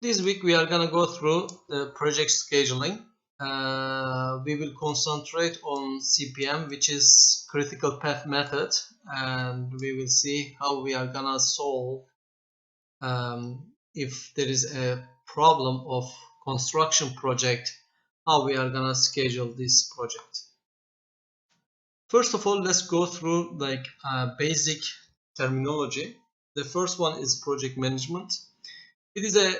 This week we are gonna go through the project scheduling. We will concentrate on CPM, which is critical path method, and we will see how we are gonna solve if there is a problem of construction project, how we are gonna schedule this project. First of all, let's go through like basic terminology. The first one is project management. It is a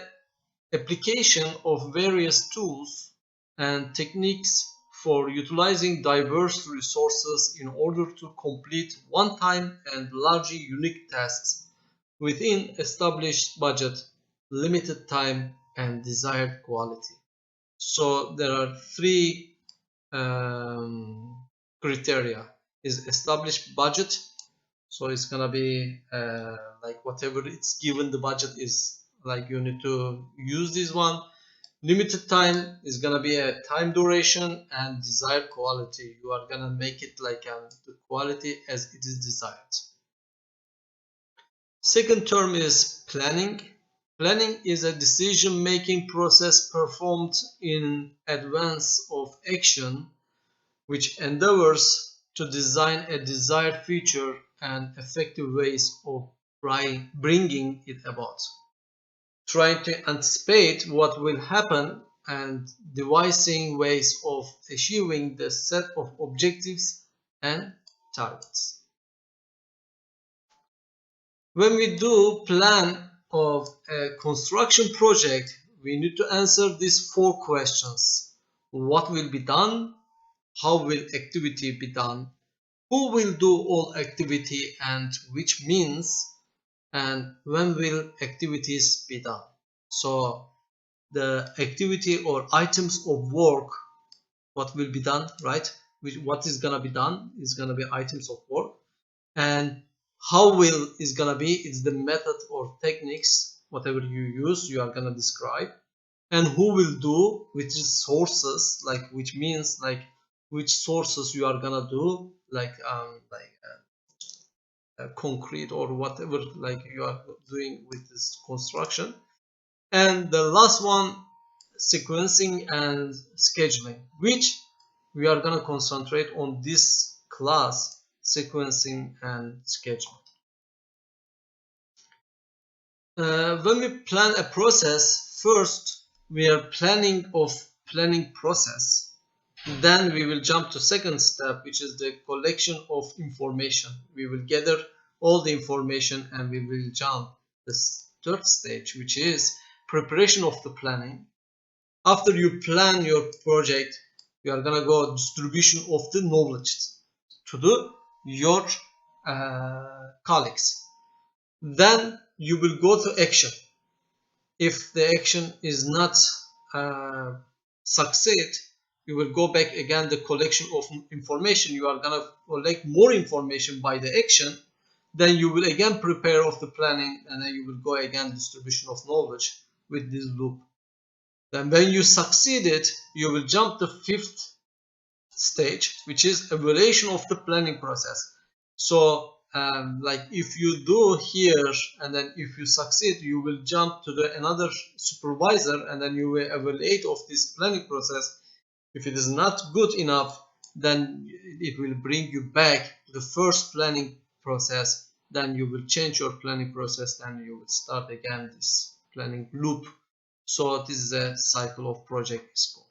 application of various tools and techniques for utilizing diverse resources in order to complete one-time and largely unique tasks within established budget, limited time, and desired quality. So there are three criteria. Is established budget, so it's gonna be like whatever it's given the budget is, like you need to use this one. Limited time is gonna be a time duration, and desired quality, you are gonna make it like the quality as it is desired. Second term is planning. Planning is a decision-making process performed in advance of action, which endeavors to design a desired feature and effective ways of bringing it about. Trying to anticipate what will happen and devising ways of achieving the set of objectives and targets. When we do plan of a construction project, we need to answer these four questions. What will be done? How will activity be done? Who will do all activity and which means? And when will activities be done? So the activity or items of work, what will be done, right? What is gonna be done is gonna be items of work. And how will is gonna be, it's the method or techniques, whatever you use, you are gonna describe. And who will do, which is sources, like which means like which sources you are gonna do, like concrete or whatever like you are doing with this construction. And the last one, sequencing and scheduling, which we are gonna concentrate on this class, sequencing and scheduling. When we plan a process, first we are planning process. Then we will jump to second step, which is the collection of information. We will gather all the information and we will jump this third stage, which is preparation of the planning. After you plan your project, you are gonna go distribution of the knowledge to your colleagues. Then you will go to action. If the action is not succeed, you will go back again the collection of information. You are gonna collect more information by the action. Then you will again prepare of the planning, and then you will go again distribution of knowledge with this loop. Then when you succeeded, you will jump to fifth stage, which is evaluation of the planning process. So like if you do here and then if you succeed, you will jump to another supervisor and then you will evaluate of this planning process. If it is not good enough, then it will bring you back to the first planning process. Then you will change your planning process, then you will start again this planning loop. So this is a cycle of project is called.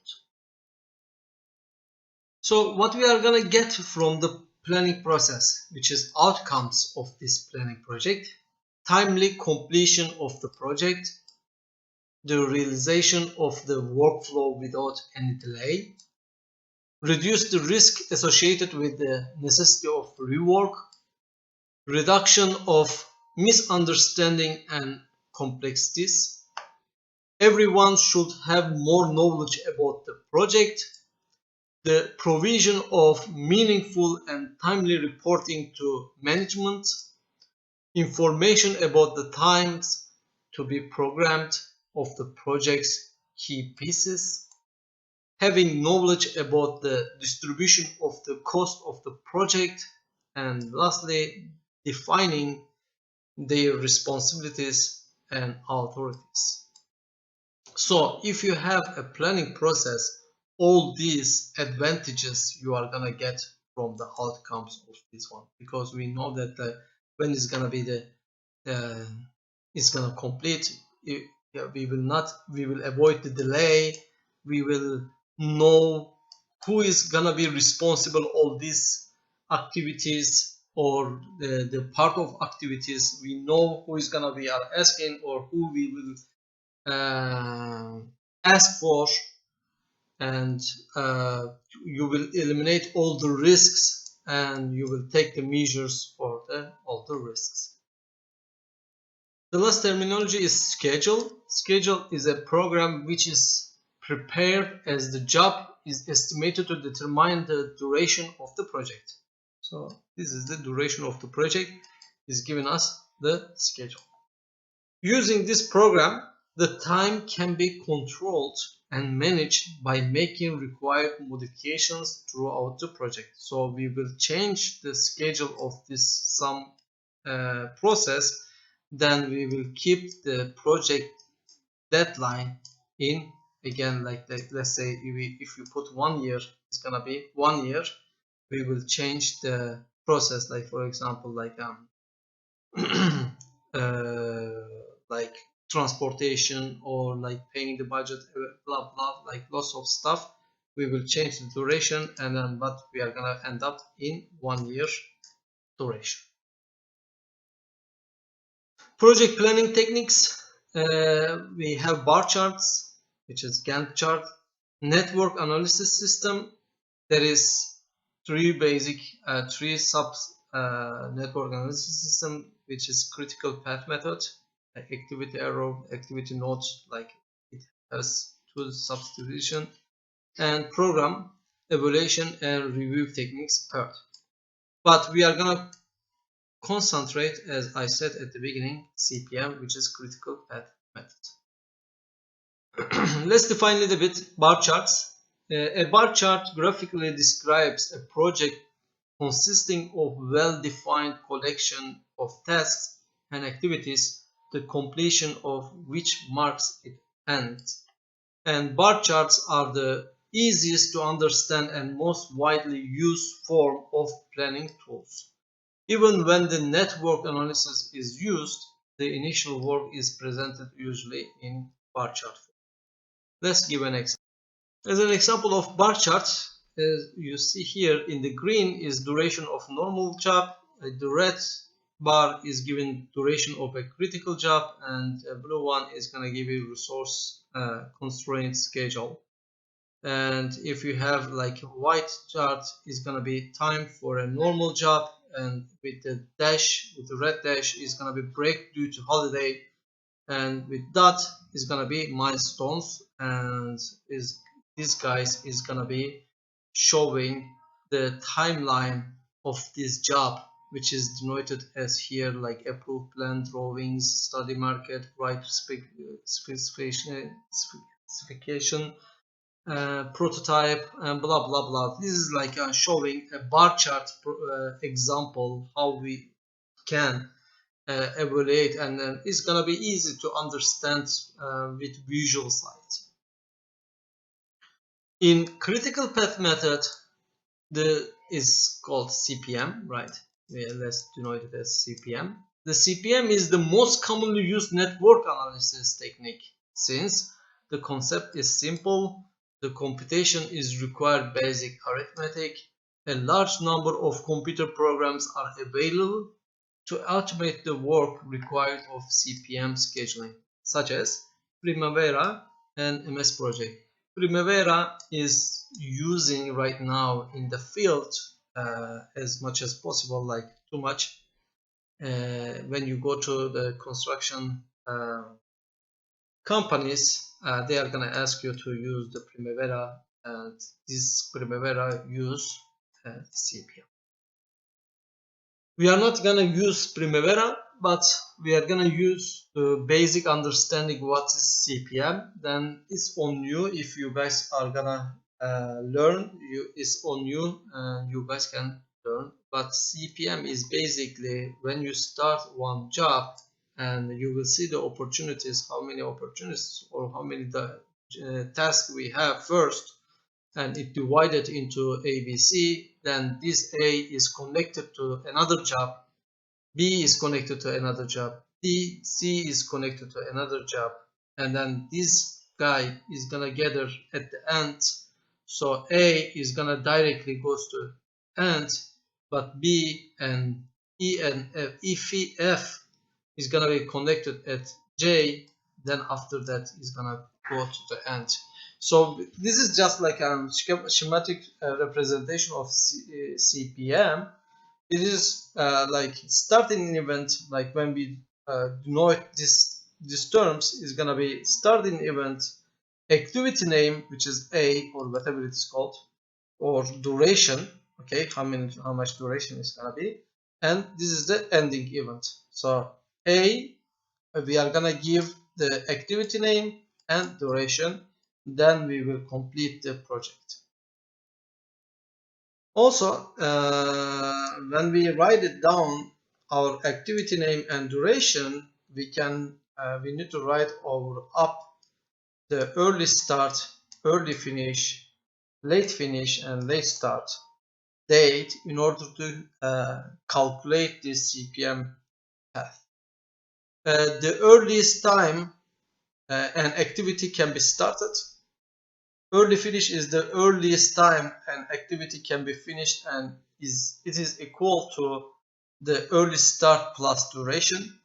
So what we are gonna get from the planning process, which is outcomes of this planning project: timely completion of the project, the realization of the workflow without any delay, reduce the risk associated with the necessity of rework, reduction of misunderstanding and complexities. Everyone should have more knowledge about the project, the provision of meaningful and timely reporting to management, information about the times to be programmed of the project's key pieces, having knowledge about the distribution of the cost of the project, and lastly, defining their responsibilities and authorities. So if you have a planning process, all these advantages you are gonna get from the outcomes of this one, because we know that when it's gonna be uh, it's gonna complete, yeah, we will avoid the delay, we will know who is gonna be responsible all these activities, or the part of activities, we know who is gonna be asking, or who we will uh, ask for, and uh, you will eliminate all the risks, and you will take the measures for all the risks. The last terminology is schedule. Schedule is a program which is prepared as the job is estimated to determine the duration of the project. So this is the duration of the project is giving us the schedule. Using this program, the time can be controlled and managed by making required modifications throughout the project. So we will change the schedule of this some process, then we will keep the project deadline in, again, like let's say if you put 1 year, it's gonna be 1 year. We will change the process, like for example, like transportation, or like paying the budget, blah blah, like lots of stuff. We will change the duration, and then but we are gonna end up in 1 year duration. Project planning techniques, we have bar charts, which is Gantt chart, network analysis system. There is three sub network analysis system, which is critical path method, like activity arrow, activity nodes, like it has two subdivision, and program evaluation and review techniques part. But we are gonna concentrate, as I said at the beginning, CPM, which is critical path method. Let's define a little bit bar charts. A bar chart graphically describes a project consisting of well-defined collection of tasks and activities, the completion of which marks its end. And bar charts are the easiest to understand and most widely used form of planning tools. Even when the network analysis is used, the initial work is presented usually in bar chart form. Let's give an example. As an example of bar chart, as you see here, in the green is duration of normal job, the red bar is given duration of a critical job, and a blue one is going to give you resource constraint schedule. And if you have like a white chart, is going to be time for a normal job, and with the dash, with the red dash, is going to be break due to holiday, and with dot is going to be milestones, and this guys is going to be showing the timeline of this job, which is denoted as here, like approved plan, drawings, study market, right specification, prototype, and blah blah blah. This is like showing a bar chart example how we can evaluate, and then it's gonna be easy to understand with visual slides. In critical path method, the is called CPM, right? Yeah, let's denote it as CPM. The CPM is the most commonly used network analysis technique, since the concept is simple, the computation is required basic arithmetic, a large number of computer programs are available to automate the work required of CPM scheduling, such as Primavera and MS Project. Primavera is using right now in the field as much as possible, like too much. When you go to the construction companies, they are going to ask you to use the Primavera, and this Primavera use CPM. We are not going to use Primavera, but we are going to use the basic understanding what is CPM. Then it's on you. If you guys are going to learn, it's on you, and you guys can learn. But CPM is basically when you start one job, and you will see the opportunities, how many opportunities or how many tasks we have first, and it divided into A, B, C. Then this A is connected to another job, B is connected to another job, C is connected to another job, and then this guy is gonna gather at the end. So A is gonna directly goes to end, but B and E and F, if is gonna be connected at J, then after that is gonna go to the end. So this is just like a schematic representation of CPM. It is like starting an event, like when we know these terms is gonna be starting event, activity name, which is A or whatever it is called, or duration, okay, how much duration is gonna be, and this is the ending event. So A, we are gonna give the activity name and duration, then we will complete the project. Also, when we write it down, our activity name and duration, we need to write over up the early start, early finish, late finish, and late start date in order to calculate this CPM path. The earliest time an activity can be started. Early finish is the earliest time an activity can be finished, and it is equal to the early start plus duration.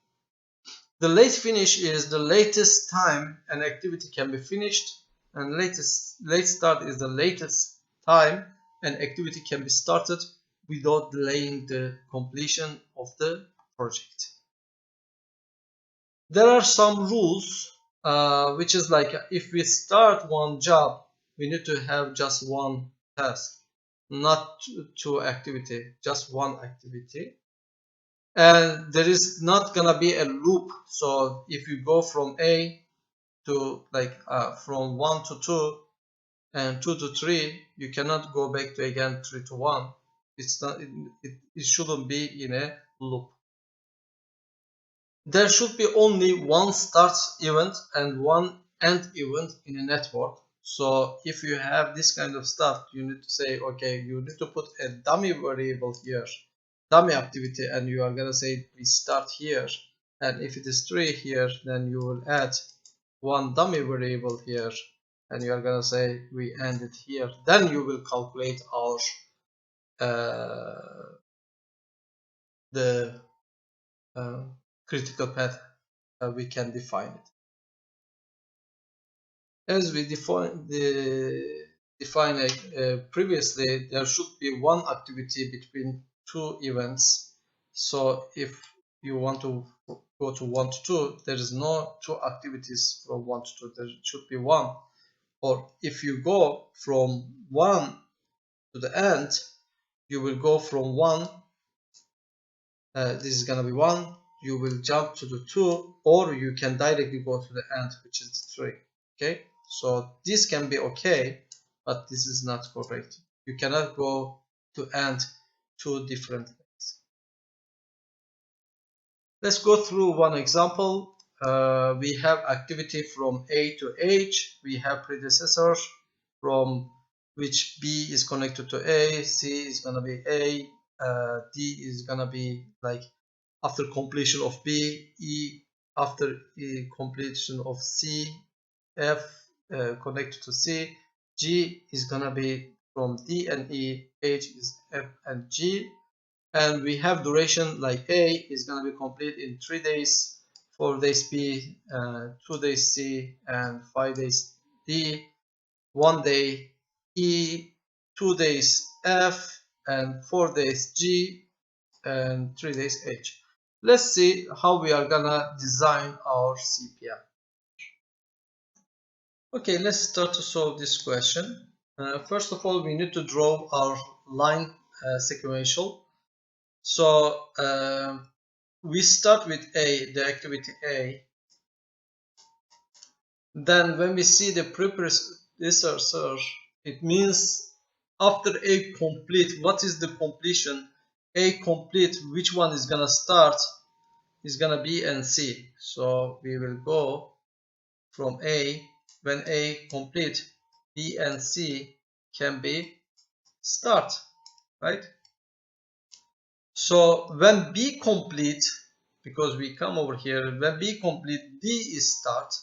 The late finish is the latest time an activity can be finished, and late start is the latest time an activity can be started without delaying the completion of the project. There are some rules, which is like if we start one job, we need to have just one task, not two activity, just one activity. And there is not gonna be a loop. So if you go from A to from 1 to 2 and 2 to 3, you cannot go back to again 3 to 1. It's not. It shouldn't be in a loop. There should be only one start event and one end event in a network. So if you have this kind of stuff, you need to say, okay, you need to put a dummy variable here, dummy activity, and you are gonna say we start here. And if it is 3 here, then you will add one dummy variable here, and you are gonna say we end it here. Then you will calculate our the critical path. We can define it. As we defined previously, there should be one activity between two events. So if you want to go to 1 to 2, there is no two activities from 1 to 2. There should be one. Or if you go from 1 to the end, you will go from 1. This is gonna be 1. You will jump to the 2, or you can directly go to the end, which is 3. Okay, so this can be okay, but this is not correct. You cannot go to end two different ways. Let's go through one example. We have activity from A to H. We have predecessor from which B is connected to A, C is gonna be A, D is gonna be like after completion of B, E after completion of C, F connected to C, G is gonna be from D and E, H is F and G, and we have duration like A is gonna be complete in 3 days, 4 days B, 2 days C, and 5 days D, 1 day E, 2 days F, and 4 days G, and 3 days H. Let's see how we are gonna design our CPM. Okay, let's start to solve this question. First of all, we need to draw our line sequential. So we start with A, the activity A. Then when we see the precursor, it means after A complete, what is the completion? A complete, which one is gonna start? is gonna B and C. So we will go from A. When A complete, B and C can be start, right? So when B complete, because we come over here, when B complete, D is start,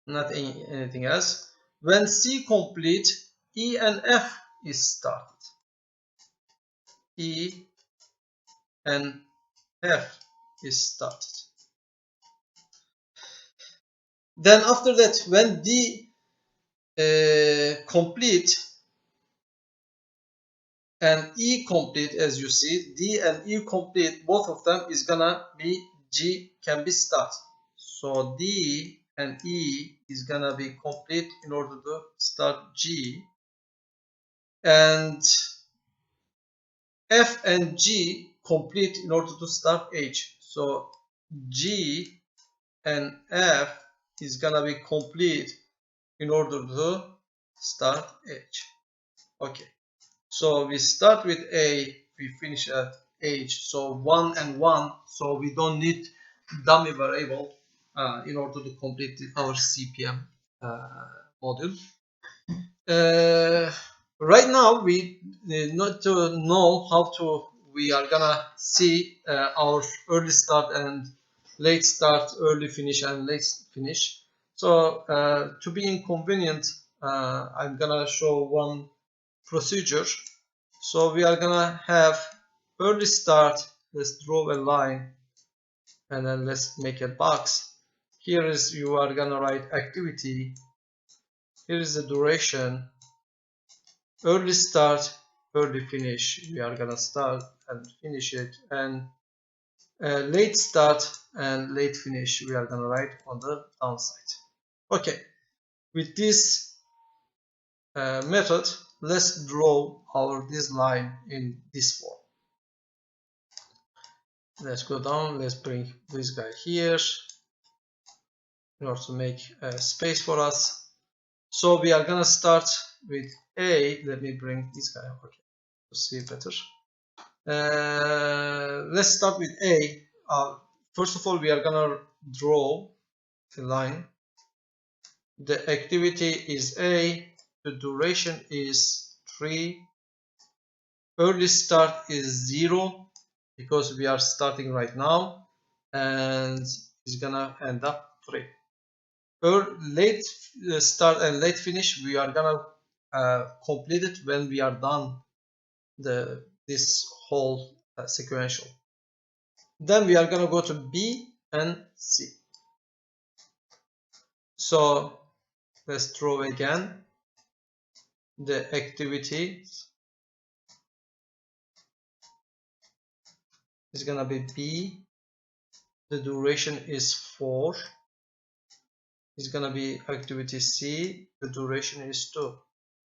not anything else. When C complete, E and F is started. E and F is started. Then after that, when D complete and E complete, as you see, D and E complete, both of them is gonna be G can be start. So D and E is gonna be complete in order to start G, and F and G complete in order to start H. So G and F is gonna be complete in order to start H. Okay. So we start with A, we finish at H. So 1 and 1. So we don't need dummy variable in order to complete our CPM module. Right now we need to know how to we are gonna see our early start and late start, early finish and late finish. So to be inconvenient, I'm gonna show one procedure. So we are gonna have early start. Let's draw a line and then let's make a box. Here is you are gonna write activity. Here is the duration. Early start, early finish. We are gonna start and finish it, and late start and late finish. We are gonna write on the downside. Okay, with this method, let's draw this line in this form. Let's go down. Let's bring this guy here in order to make a space for us. So we are gonna start with A. Let me bring this guy over here to see better. Let's start with A. First of all, we are gonna draw a line. The activity is A. The duration is 3. Early start is 0 because we are starting right now, and it's gonna end up 3. Late start and late finish, we are gonna complete it when we are done this whole sequential. Then we are gonna go to B and C. So let's draw again. The activity is gonna be B. The duration is 4. It's gonna be activity C. The duration is 2.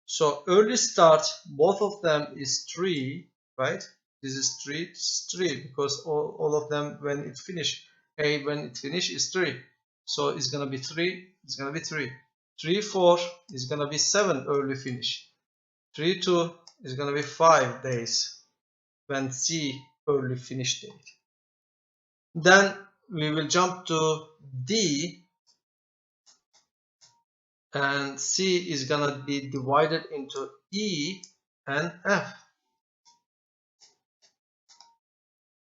So early start, both of them is 3, right? This is 3, this is 3 because all of them when it finish, A when it finish is 3. So it's gonna be 3, it's gonna be 3. 3, 4 is gonna be 7 early finish. 3, 2 is gonna be 5 days when C early finish date. Then we will jump to D, and C is gonna be divided into E and F.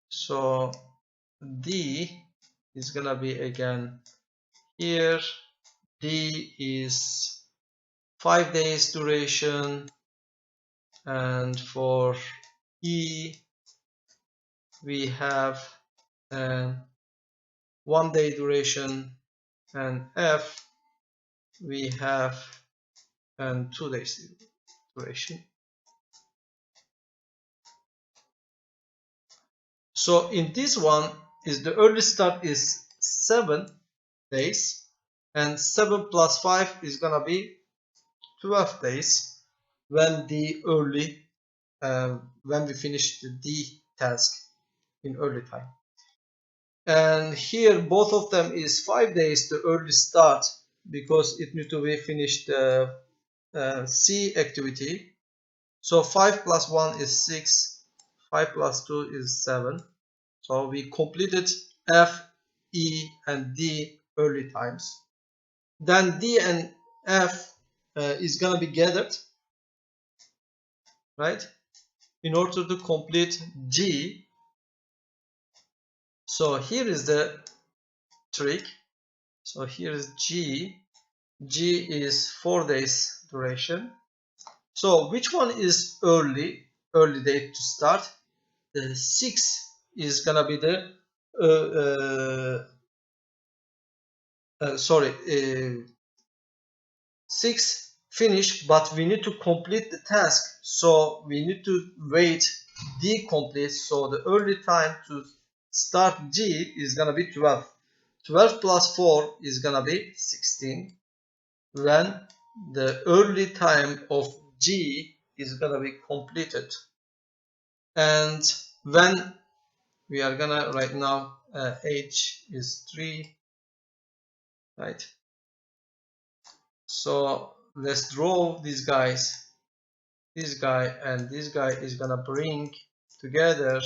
So D is gonna be again here. D is 5 days duration, and for E we have 1 day duration, and F we have 2 days duration. So in this one is the early start is 7 days, and 7 plus 5 is gonna be 12 days when the early when we finish the D task in early time. And here both of them is 5 days to early start because it need to be finished C activity. So 5 plus 1 is 6. 5 plus 2 is 7. So we completed F, E, and D early times. Then D and F is gonna be gathered, right, in order to complete G. So here is the trick. So here is G. G is 4 days duration. So which one is early date to start? The 6 is gonna be the sorry, 6 finish, but we need to complete the task, so we need to wait D complete. So the early time to start G is gonna be 12. 12 plus 4 is gonna be 16. When the early time of G is gonna be completed, and when we are gonna right now H is 3, right? So let's draw these guys. This guy and this guy is gonna bring together.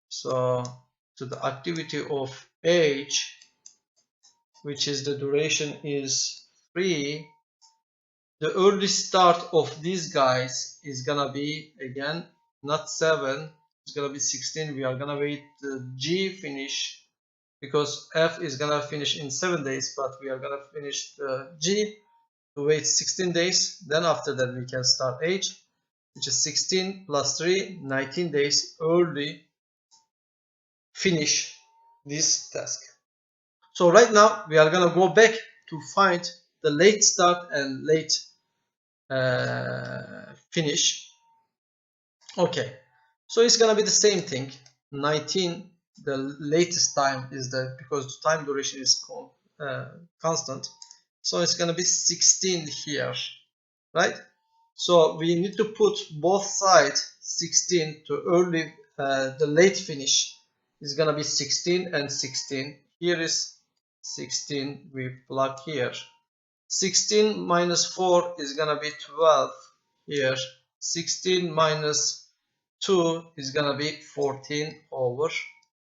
So to the activity of H, which is the duration is 3, the early start of these guys is gonna be again not 7, it's gonna be 16. We are gonna wait the G finish because F is gonna finish in 7 days, but we are gonna finish the G to wait 16 days. Then after that we can start H, which is 16 plus 3, 19 days early finish this task. So right now we are gonna go back to find the late start and late finish. Okay, so it's gonna be the same thing. 19, the latest time is the, because the time duration is constant, so it's gonna be 16 here, right? So we need to put both sides 16 to early, the late finish is gonna be 16 and 16. Here is 16, we plug here. 16 minus 4 is gonna be 12 here. 16 minus 2 is gonna be 14 over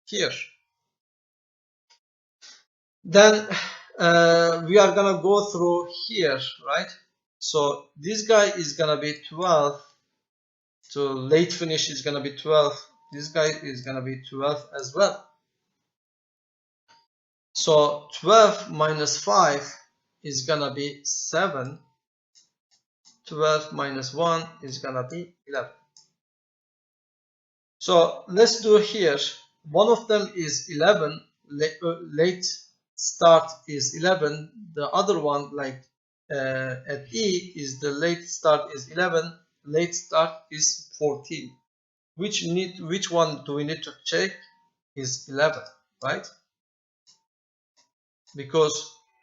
here. Then we are gonna go through here, right? So this guy is gonna be 12, so late finish is gonna be 12. This guy is gonna be 12 as well. So 12 minus 5 is gonna be 7. 12 minus 1 is gonna be 11. So let's do here. One of them is 11. Late start is 11. The other one, like at E, is the late start is 11. Late start is 14. Which one do we need to check? Is 11, right? Because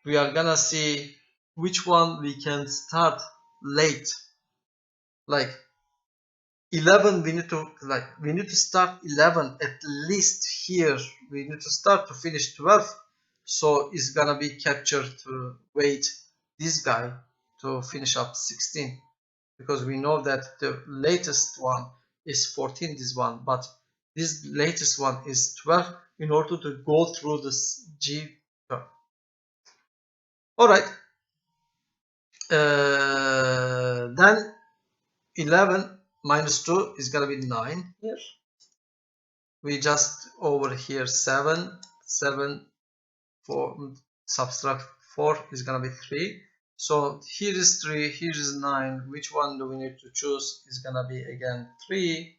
we are gonna see which one we can start late. Like 11, we need to start 11 at least here. We need to start to finish 12. So it's gonna be captured to wait this guy to finish up 16, because we know that the latest one is 14, this one, but this latest one is 12 in order to go through this G term. All right. Then 11 minus 2 is gonna be 9 here. We just over here 7, 4, subtract 4 is gonna be 3. So here is 3, here is 9. Which one do we need to choose? Is gonna be again 3,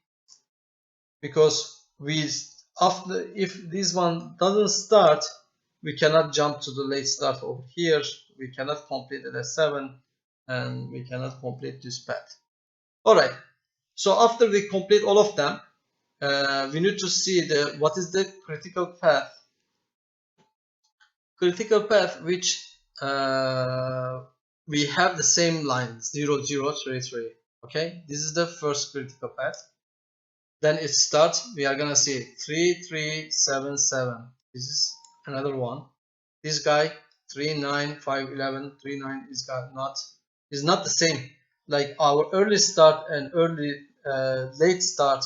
because if this one doesn't start, we cannot jump to the late start over here. We cannot complete it at 7, and we cannot complete this path. All right. So after we complete all of them, we need to see what is the critical path. Critical path which we have the same line 0, 0, 3, 3. Okay, this is the first critical path. Then it starts. We are gonna see 3, 3, 7, 7. This is another one. This guy 3, 9, 5, 11. 3, 9 is not the same. Like our early start and early late start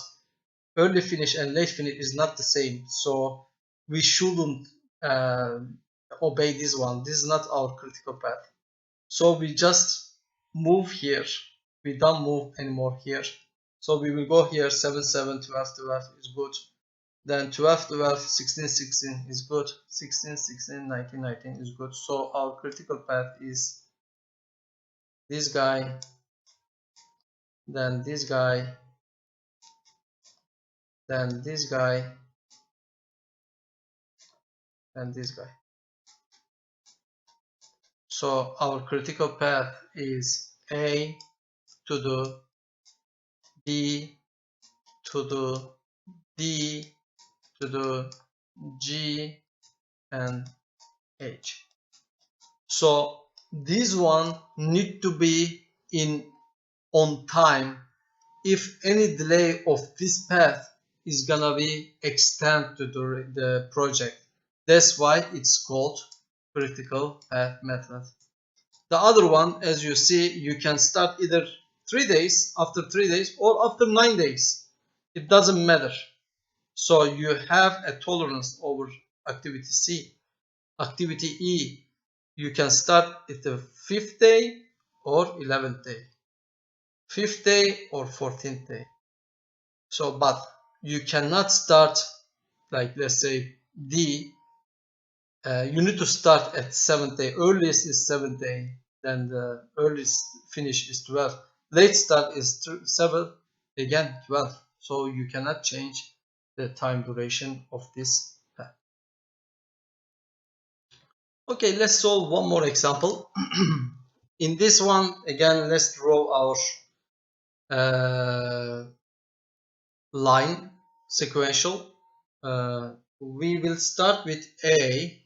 early finish and late finish is not the same, so we shouldn't obey this one. This is not our critical path. So we just move here. We don't move anymore here. So we will go here 7 7 12 12 is good. Then 12 12 16 16 is good. 16 16 19 19 is good. So our critical path is this guy, then this guy, then this guy, and this guy. So our critical path is A to the B to the D to the G and H. So this one need to be in on time. If any delay of this path is gonna be extend to the project. That's why it's called critical path method. The other one, as you see, you can start either 3 days, after 3 days, or after 9 days. It doesn't matter. So you have a tolerance over activity C. Activity E, you can start at the 5th day or 11th day. 5th day or 14th day. So, but you cannot start, like let's say D, you need to start at 7th day. Earliest is 7th day, then the earliest finish is 12th. Late start is 7th, again 12th. So you cannot change the time duration of this path. Okay, let's solve one more example. In this one, again, let's draw our line sequential. We will start with A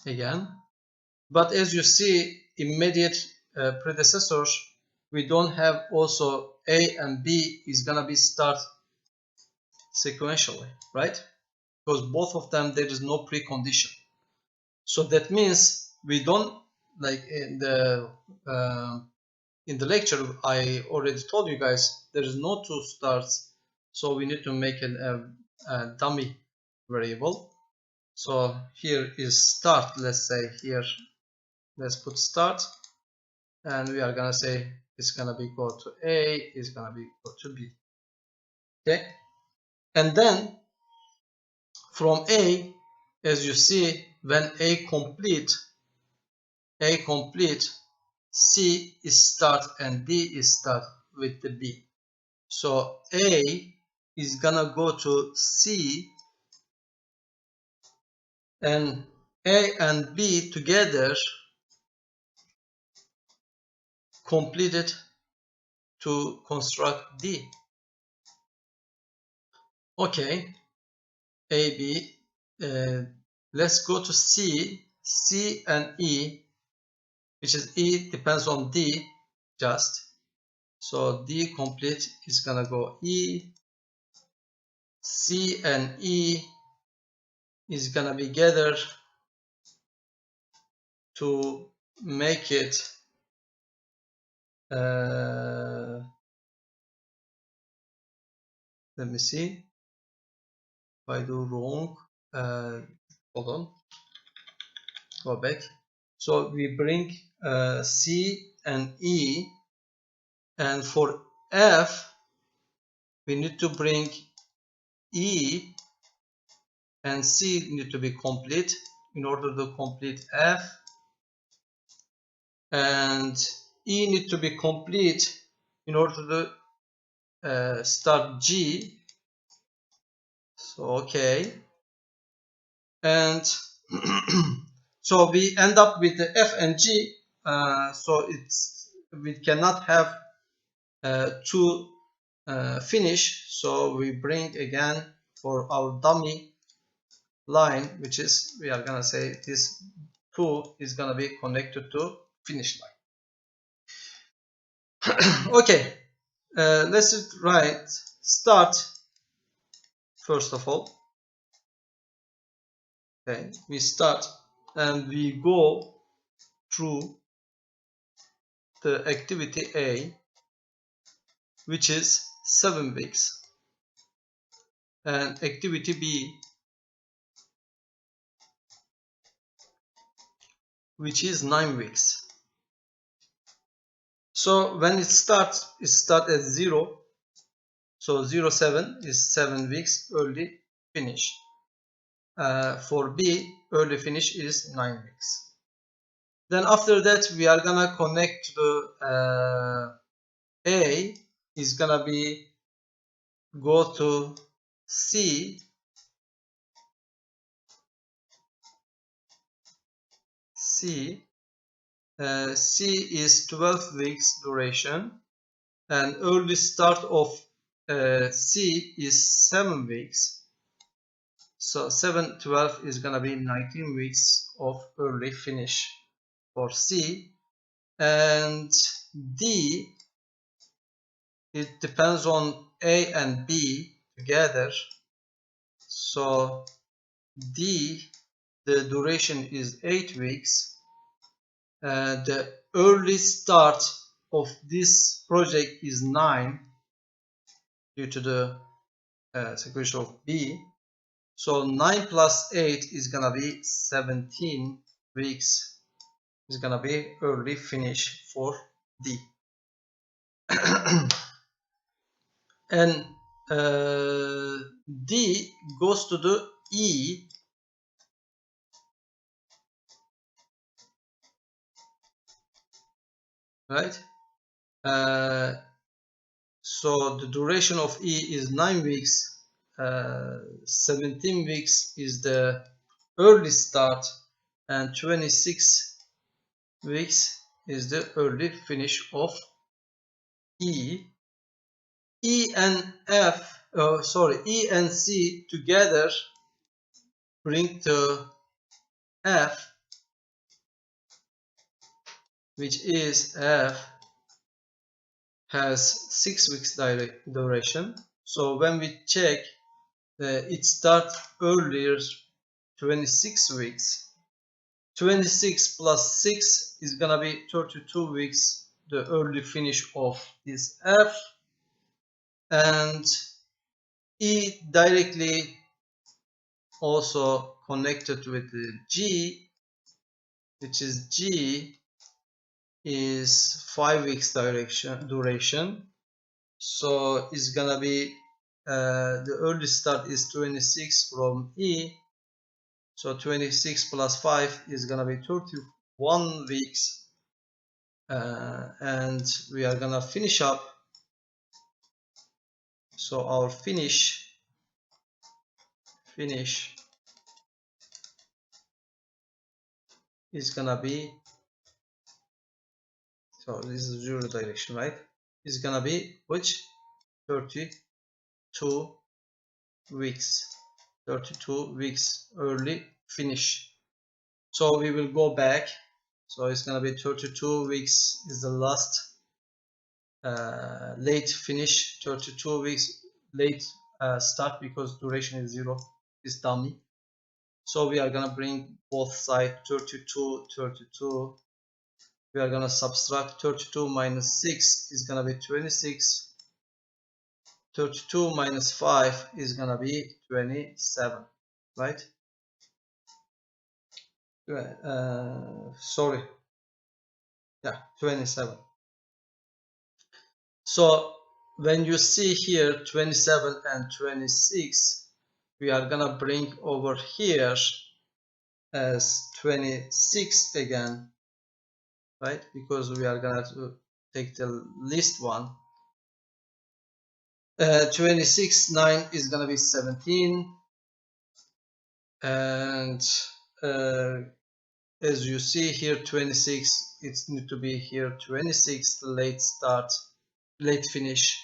again, but as you see, immediate predecessors, we don't have also A and B is gonna be start sequentially, right? Because both of them there is no precondition. So that means we don't, like in the lecture I already told you guys there is no two starts, so we need to make a dummy variable. So here is start. Let's say here, let's put start, and we are gonna say it's gonna be equal to A, is gonna be equal to B. Okay, and then from A, as you see, when A complete, C is start and D is start with the B. So A is gonna go to C, and A and B together completed to construct D. Okay, A, B. Let's go to C. C and E, which is E depends on D just. So D complete is gonna go E. C and E is gonna be gathered to make it let me see if I do wrong. Hold on, go back. So we bring C and E, and for F we need to bring E and C need to be complete in order to complete F, and E need to be complete in order to start G. So okay, and so we end up with the F and G. So we cannot have two finish. So we bring again for our dummy line, which is we are gonna say this 2 is gonna be connected to finish line. Okay, let's write start first of all. Okay, we start and we go through the activity A, which is 7 weeks. and activity B, which is 9 weeks. So when it starts at 0. So 07 is 7 weeks early finish. For B, early finish is 9 weeks. Then after that, we are gonna connect to the A is gonna be go to C. C is 12 weeks duration, and early start of C is 7 weeks. So 7, 12 is gonna be 19 weeks of early finish for C. And D, it depends on A and B together. So D, the duration is 8 weeks. The early start of this project is 9 due to the sequential of B. So 9 plus 8 is gonna be 17 weeks. Is gonna be early finish for D. And D goes to the E, right? So the duration of E is 9 weeks. 17 weeks is the early start, and 26 weeks is the early finish of E. E and E and C together bring to F, which is F has 6 weeks duration. So when we check, it starts earlier 26 weeks. 26 plus 6 is gonna be 32 weeks, the early finish of this F. And E directly also connected with the G, which is G is 5 weeks duration. So it's gonna be the early start is 26 from E. So 26 plus 5 is gonna be 31 weeks. And we are gonna finish up. So our finish is gonna be, so this is 0 direction, right? Is gonna be which 32 weeks. 32 weeks early finish. So we will go back. So it's gonna be 32 weeks is the last late finish. 32 weeks late start, because duration is 0, is dummy. So we are gonna bring both sides 32, 32. We are gonna subtract 32 minus 6 is gonna be 26. 32 minus 5 is gonna be 27, right? Sorry, yeah, 27. So when you see here 27 and 26, we are gonna bring over here as 26 again, right? Because we are gonna take the least one. 26, 9 is gonna be 17, and as you see here 26, it's need to be here 26 late start, late finish.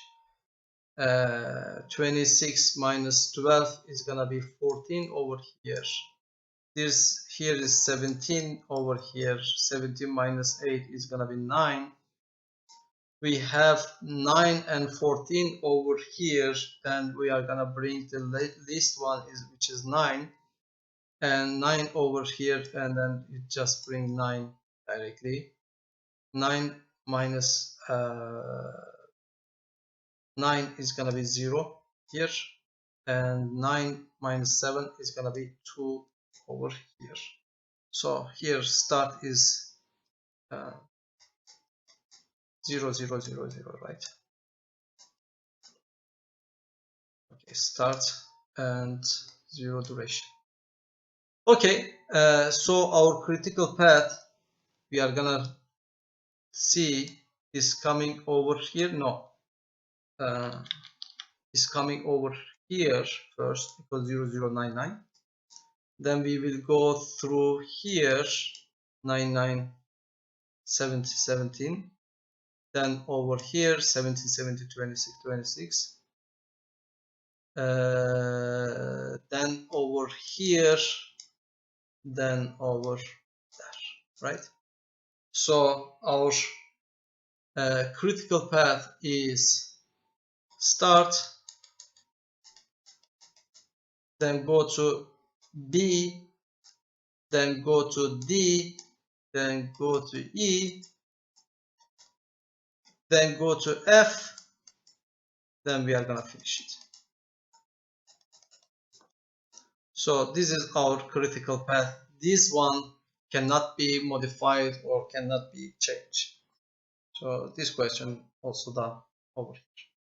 26 minus 12 is gonna be 14 over here. This here is 17 over here. 17 minus 8 is gonna be 9. We have 9 and 14 over here, and we are gonna bring the least one which is 9, and 9 over here, and then it just bring 9 directly. 9 minus 9 is gonna be 0 here. and 9 minus 7 is gonna be 2 over here. So here start is 0 0 0 0, right? Okay, start and 0 duration. Okay, so our critical path we are gonna see is coming over here. No, is coming over here first because 0099. Then we will go through here 99 70 17. Then over here 17 70 26 26. Then over here, then over there, right? So our critical path is start, then go to B, then go to D, then go to E, then go to F, then we are gonna finish it. So this is our critical path. This one cannot be modified or cannot be changed. So this question also done over here.